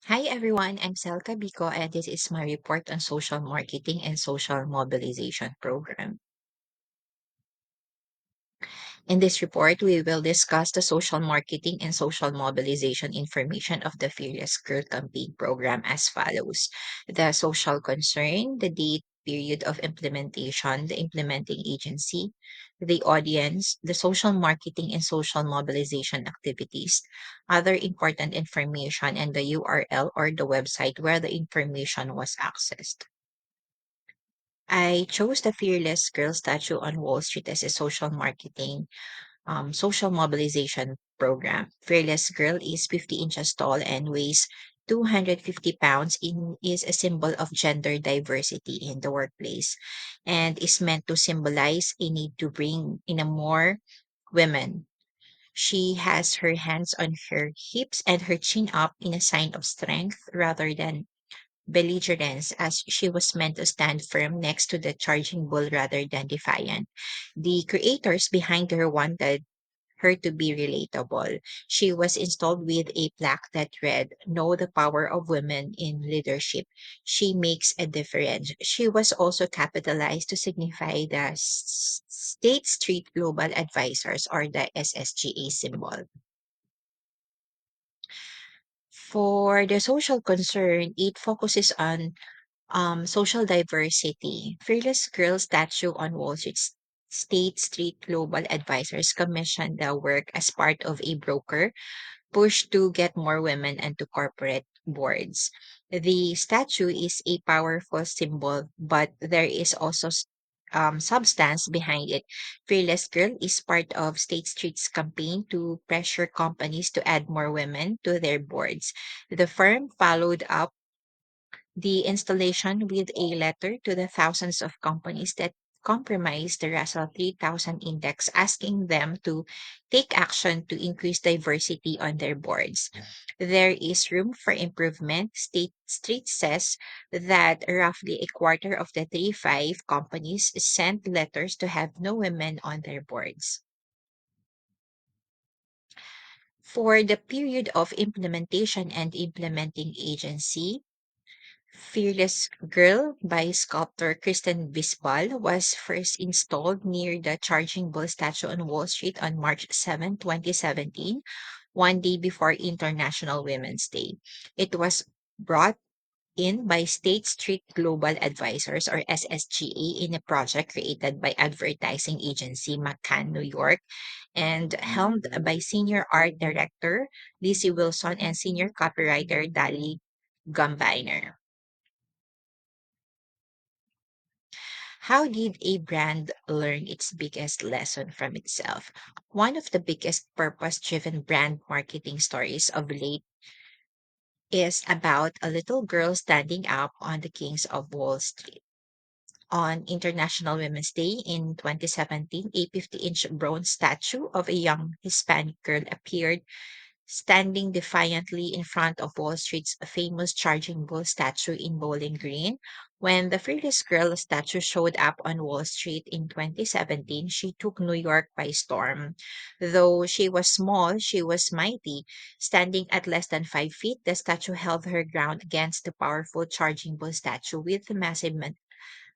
Hi everyone, I'm Selka Biko and this is my report on social marketing and social mobilization program. In this report, we will discuss the social marketing and social mobilization information of the Fearless Girl campaign program as follows. The social concern, the date, period of implementation, the implementing agency, the audience, the social marketing and social mobilization activities, other important information, and the URL or the website where the information was accessed. I chose the Fearless Girl statue on Wall Street as a social marketing social mobilization program. Fearless Girl is 50 inches tall and weighs 250 pounds and is a symbol of gender diversity in the workplace and is meant to symbolize a need to bring in a more women. She has her hands on her hips and her chin up in a sign of strength rather than belligerence, as she was meant to stand firm next to the charging bull rather than defiant. The creators behind her wanted her to be relatable. She was installed with a plaque that read, Know the power of women in leadership. She makes a difference. She was also capitalized to signify the State Street Global Advisors or the SSGA symbol. For the social concern, it focuses on social diversity. Fearless Girl statue on Wall Street. State Street Global Advisors commissioned the work as part of a broker push to get more women into corporate boards. The statue is a powerful symbol, but there is also substance behind it. Fearless Girl is part of State Street's campaign to pressure companies to add more women to their boards. The firm followed up the installation with a letter to the thousands of companies that compromise the Russell 3000 index, asking them to take action to increase diversity on their boards. There is room for improvement. State Street says that roughly a quarter of the 35 companies sent letters to have no women on their boards. For the period of implementation and implementing agency, Fearless Girl by sculptor Kristen Bisbal was first installed near the Charging Bull statue on Wall Street on March 7, 2017, one day before International Women's Day. It was brought in by State Street Global Advisors or SSGA in a project created by advertising agency McCann, New York, and helmed by senior art director Lizzie Wilson and senior copywriter Dali Gumbiner. How did a brand learn its biggest lesson from itself? One of the biggest purpose driven brand marketing stories of late is about a little girl standing up on the Kings of Wall Street. On International Women's Day in 2017, a 50-inch bronze statue of a young Hispanic girl appeared standing defiantly in front of Wall Street's famous Charging Bull statue in Bowling Green. When the Fearless Girl statue showed up on Wall Street in 2017, she took New York by storm. Though she was small, she was mighty. Standing at less than 5 feet, the statue held her ground against the powerful Charging Bull statue with the massive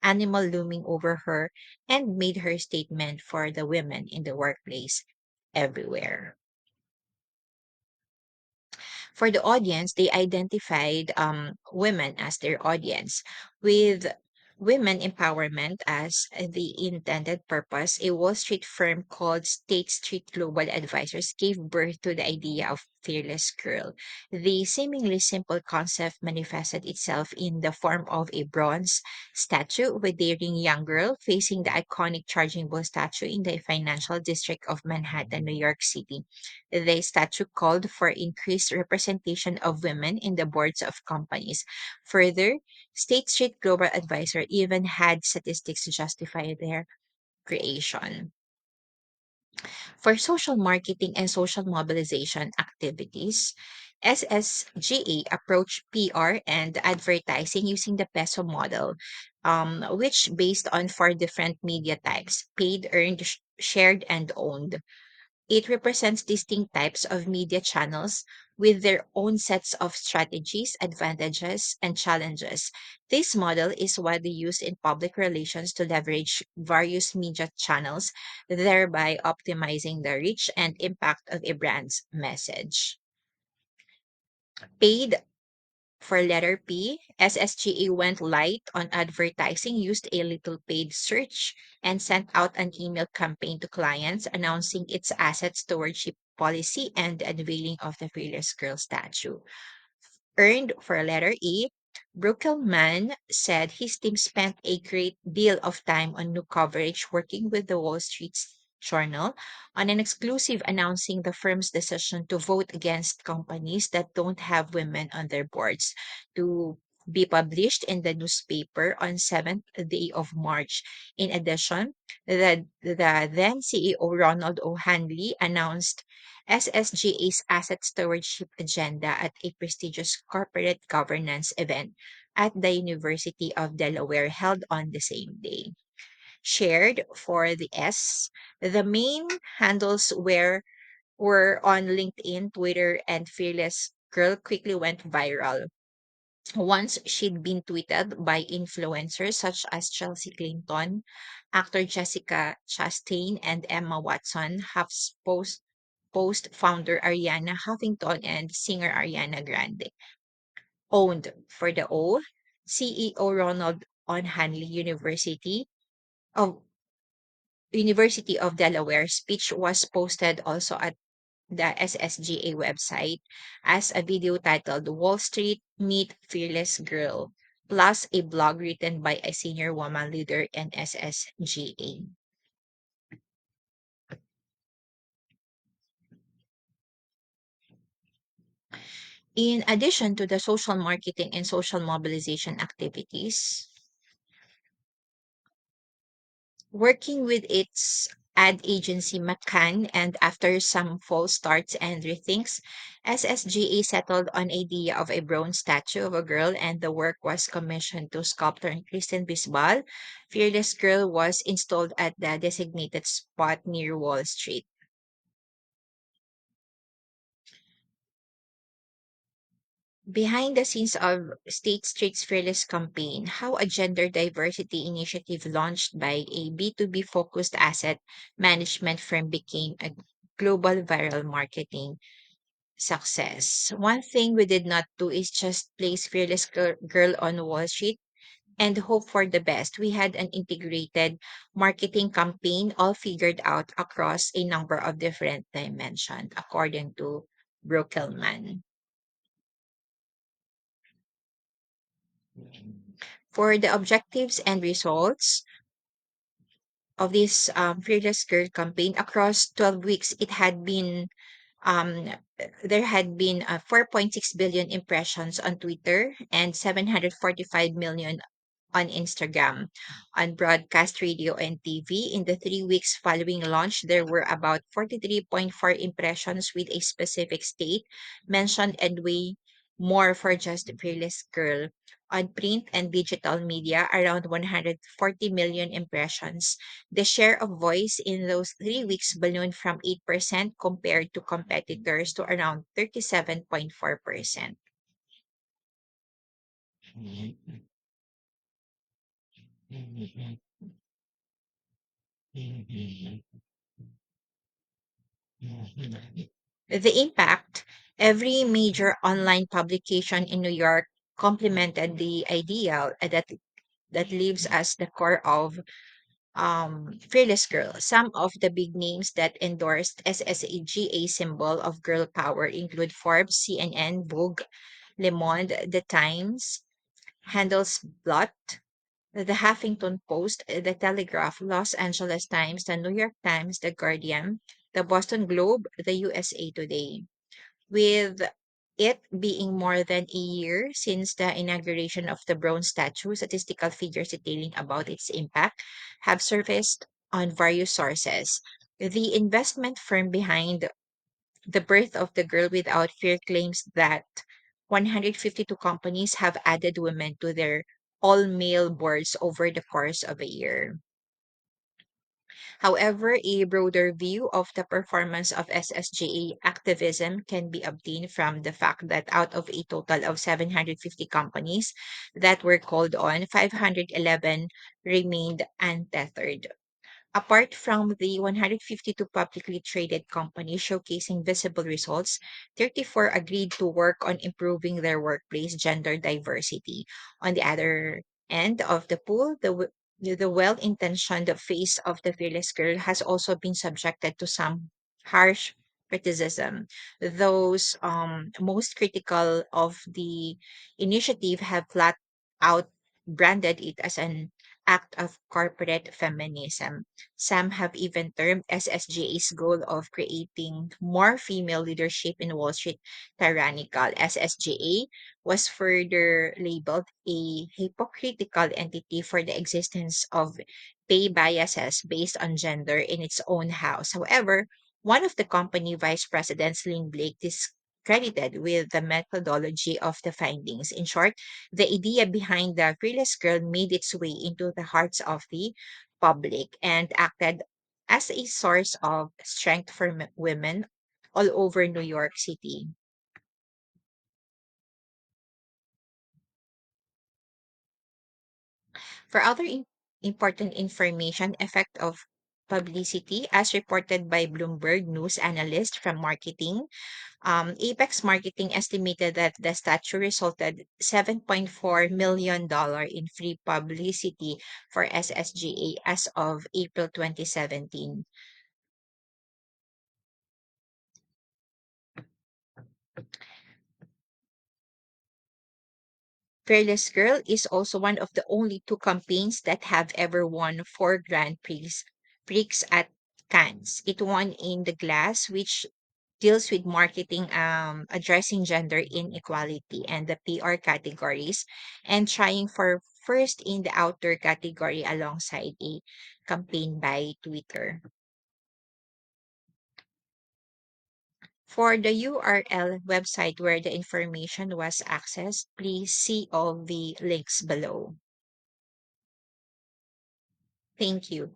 animal looming over her and made her statement for the women in the workplace everywhere. For the audience, they identified women as their audience, with women empowerment as the intended purpose. A Wall Street firm called State Street Global Advisors gave birth to the idea of Fearless Girl. The seemingly simple concept manifested itself in the form of a bronze statue with a daring young girl facing the iconic Charging Bull statue in the financial district of Manhattan, New York City. The statute called for increased representation of women in the boards of companies. Further, State Street Global Advisor even had statistics to justify their creation. For social marketing and social mobilization activities, SSGA approached PR and advertising using the peso model, which based on four different media types: paid, earned, shared, and owned. It represents distinct types of media channels with their own sets of strategies, advantages, and challenges. This model is widely used in public relations to leverage various media channels, thereby optimizing the reach and impact of a brand's message. Paid For letter P, SSGA went light on advertising, used a little paid search, and sent out an email campaign to clients announcing its asset stewardship policy and the unveiling of the Fearless Girl statue. Earned for a letter E, Bruckelman said his team spent a great deal of time on new coverage working with the Wall Street Journal on an exclusive announcing the firm's decision to vote against companies that don't have women on their boards to be published in the newspaper on 7th day of March. In addition, the then CEO Ronald O'Hanley announced SSGA's asset stewardship agenda at a prestigious corporate governance event at the University of Delaware held on the same day. Shared for the S, the main handles were on LinkedIn, Twitter, and Fearless Girl quickly went viral. Once she'd been tweeted by influencers such as Chelsea Clinton, actor Jessica Chastain, and Emma Watson, Post founder Ariana Huffington, and singer Ariana Grande. Owned for the O, CEO Ronald on Hanley University of Delaware speech was posted also at the SSGA website as a video titled Wall Street Meet Fearless Girl, plus a blog written by a senior woman leader in SSGA. In addition to the social marketing and social mobilization activities, working with its ad agency McCann, and after some false starts and rethinks, SSGA settled on idea of a bronze statue of a girl, and the work was commissioned to sculptor Kristen Bisbal. Fearless Girl was installed at the designated spot near Wall Street. Behind the scenes of State Street's Fearless campaign, how a gender diversity initiative launched by a B2B focused asset management firm became a global viral marketing success. One thing we did not do is just place Girl on Wall Street and hope for the best. We had an integrated marketing campaign all figured out across a number of different dimensions, according to Brookelman. For the objectives and results of this Fearless Girl campaign, across 12 weeks, um, there had been 4.6 billion impressions on Twitter and 745 million on Instagram. On broadcast radio and TV, in the 3 weeks following launch, there were about 43.4 impressions with a specific state mentioned and way more for just Fearless Girl. On print and digital media, around 140 million impressions. The share of voice in those 3 weeks ballooned from 8% compared to competitors to around 37.4%. The impact, every major online publication in New York complemented the ideal that lives as the core of Fearless Girl. Some of the big names that endorsed SSAGA symbol of girl power include Forbes, CNN, Vogue, Le Monde, The Times, Handelsblatt, the Huffington Post, the Telegraph, Los Angeles Times, the New York Times, the Guardian, the Boston Globe, the USA Today. With it being more than a year since the inauguration of the bronze statue, statistical figures detailing about its impact have surfaced on various sources. The investment firm behind the birth of the Girl Without Fear claims that 152 companies have added women to their all male boards over the course of a year. However, a broader view of the performance of SSGA activism can be obtained from the fact that out of a total of 750 companies that were called on, 511 remained untethered. Apart from the 152 publicly traded companies showcasing visible results, 34 agreed to work on improving their workplace gender diversity. On the other end of the pool, the well-intentioned face of the fearless girl has also been subjected to some harsh criticism. Those most critical of the initiative have flat out branded it as an act of corporate feminism. Some have even termed SSGA's goal of creating more female leadership in Wall Street tyrannical. SSGA was further labeled a hypocritical entity for the existence of pay biases based on gender in its own house. However, one of the company vice presidents, Lynn Blake, discredited with the methodology of the findings. In short, the idea behind the Fearless Girl made its way into the hearts of the public and acted as a source of strength for women all over New York City. For other important information, effect of publicity, as reported by Bloomberg News analyst from marketing, Apex Marketing estimated that the statue resulted $7.4 million in free publicity for SSGA as of April 2017. Fearless Girl is also one of the only two campaigns that have ever won four Prix at Cannes. It won in the Glass, which deals with marketing addressing gender inequality and the PR categories, and trying for first in the outdoor category alongside a campaign by Twitter. For the URL website where the information was accessed, please see all the links below. Thank you.